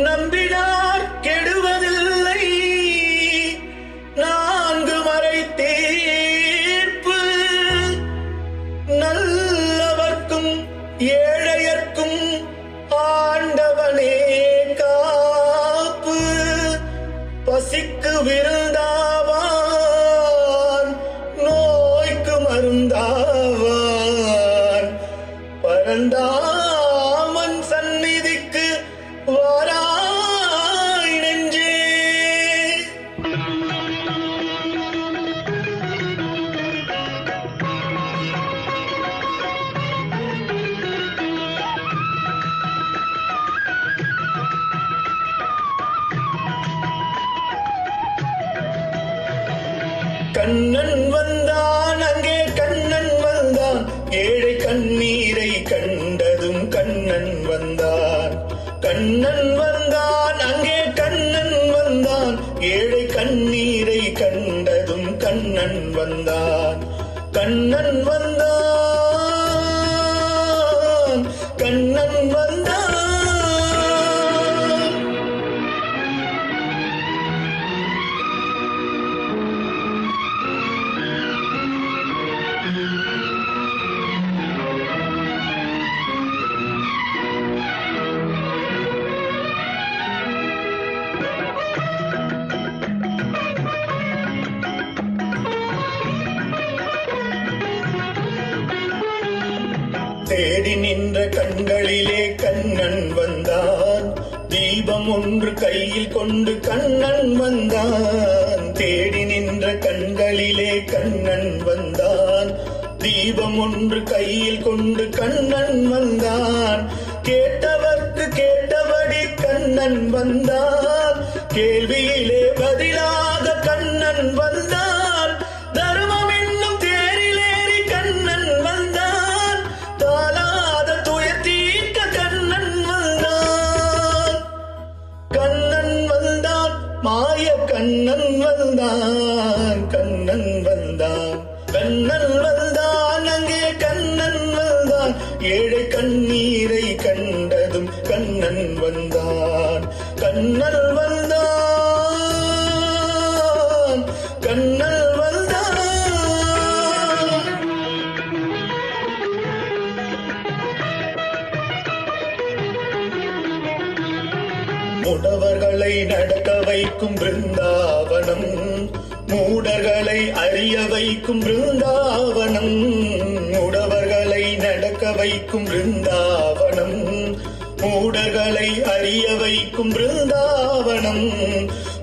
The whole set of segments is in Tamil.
நம்பினார் கெடுவதில்லை நான்கு மறை தீர்ப்பு நல்லவர்க்கும் ஏழையர்க்கும் ஆண்டவனே காப்பு பசிக்கு விருந்தாவான் நோய்க்கு மருந்தாவான் பரந்தாமன் சந்நிதிக்கு வாராய் நெஞ்சே. கண்ணன் வந்தான் அங்கே கண்ணன் வந்தான் ஏழை கண்ணீரை கண்டதும் கண்ணன் வந்தான். கண்ணன் வந்தான் அங்கே கண்ணன் வந்தான் ஏழை கண்ணீரை கண்டதும் கண்ணன் வந்தான். கண்ணன் வந்தான் கண்ணன் வந்தான். தேடி நின்ற கண்களிலே கண்ணன் வந்தான். தீபம் ஒன்று கையில் கொண்டு கண்ணன் வந்தான். தேடி நின்ற கண்களிலே கண்ணன் வந்தான். தீபம் ஒன்று கையில் கொண்டு கண்ணன் வந்தான். கேட்டவர்க்கு கேட்டபடி கண்ணன் வந்தான். கேள்வியிலே பதிலாக கண்ணன் வந்தான். தர்மம் என்னும் தேரிலேறி கண்ணன் வந்தான். தாளாத துயர் தீர்க்க கண்ணன் வந்தான். கண்ணன் வந்தான் மாய கண்ணன் வந்தான். கண்ணன் வந்தான் கண்ணன் வந்தான் அங்கே கண்ணன் வந்தான் ஏழை கண்ணீரை கண்டதும் கண்ணன் வந்தான். கண்ணன் வந்தான் கண்ணன் வந்தான். முடவர்களை நடக்க வைக்கும் பிருந்தாவனம் மூடர்களை அறிய வைக்கும் பிருந்தாவனம். முடவர்களை நடக்க வைக்கும் பிருந்தாவனம் மூடர்களை அறிய வைக்கும் பிருந்தாவனம்.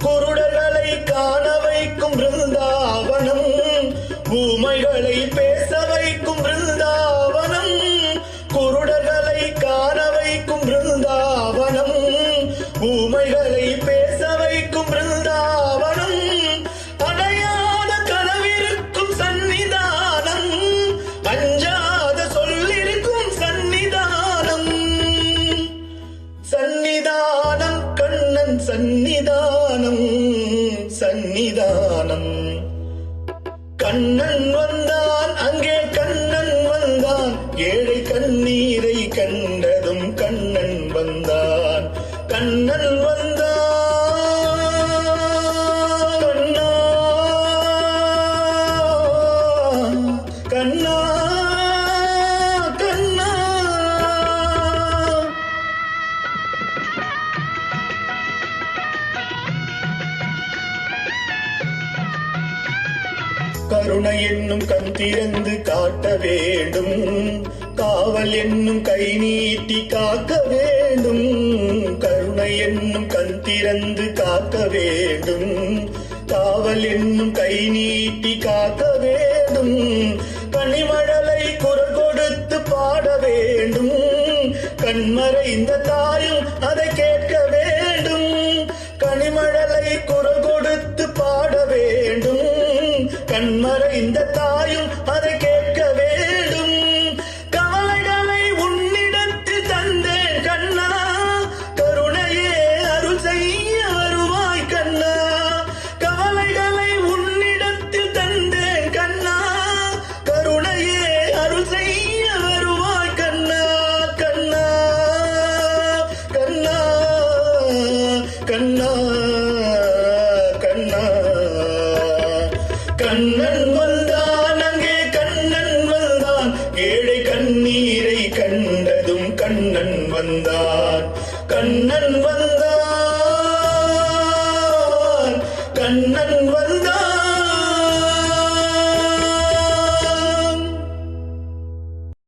குருடர்களை காண வைக்கும் பிருந்தாவனம் ஊமைகளை பேச வைக்கும் பிருந்தாவனம். குருடர்களை காண வைக்கும் பிருந்தாவனம் ஊமைகளை பேச வைக்கும் பிருந்தாவனம். அடையாத கனவிருக்கும் சந்நிதானம் அஞ்சாத சொல்லிருக்கும் சந்நிதானம். சந்நிதானம் கண்ணன் சந்நிதானம் சந்நிதானம். கண்ணன் வந்தான் அங்கே கண்ணன் வந்தான் ஏழை கண்ணீரை கண்டதும் கண்ணன் வந்தான். கண்ணன் வந்தான் கண்ணா கண்ணா கண்ணா. கருணை என்னும் கண் திறந்து காட்ட வேண்டும். காவல் என்னும் கை நீட்டி காக்க வேண்டும். கருணை என்னும் கண் திறந்து காக்க வேண்டும். காவல் என்னும் கை நீட்டி காக்க வேண்டும். கனிமழலை குரல் கொடுத்து பாட வேண்டும். கண்மறைந்த தாயும் அதை கேட்க வேண்டும். கனிமழலை குரல் கொடுத்து பாட வேண்டும். கண்மறைந்த தாயும் அதை கேட்க வேண்டும். கவலைகளை உன்னிடத்தில் தந்தேன் கண்ணா. கருணையே அருள் செய்ய வருவாய் கண்ணா. கவலைகளை உன்னிடத்தில் தந்தேன் கண்ணா. கருணையே அருள் செய்ய வருவாய் கண்ணா. கண்ணா கண்ணா கண்ணன் வந்தான் அங்கே கண்ணன் வந்தான் ஏழை கண்ணீரை கண்டதும் கண்ணன் வந்தான் கண்ணன் வந்தான் கண்ணன் வந்தான்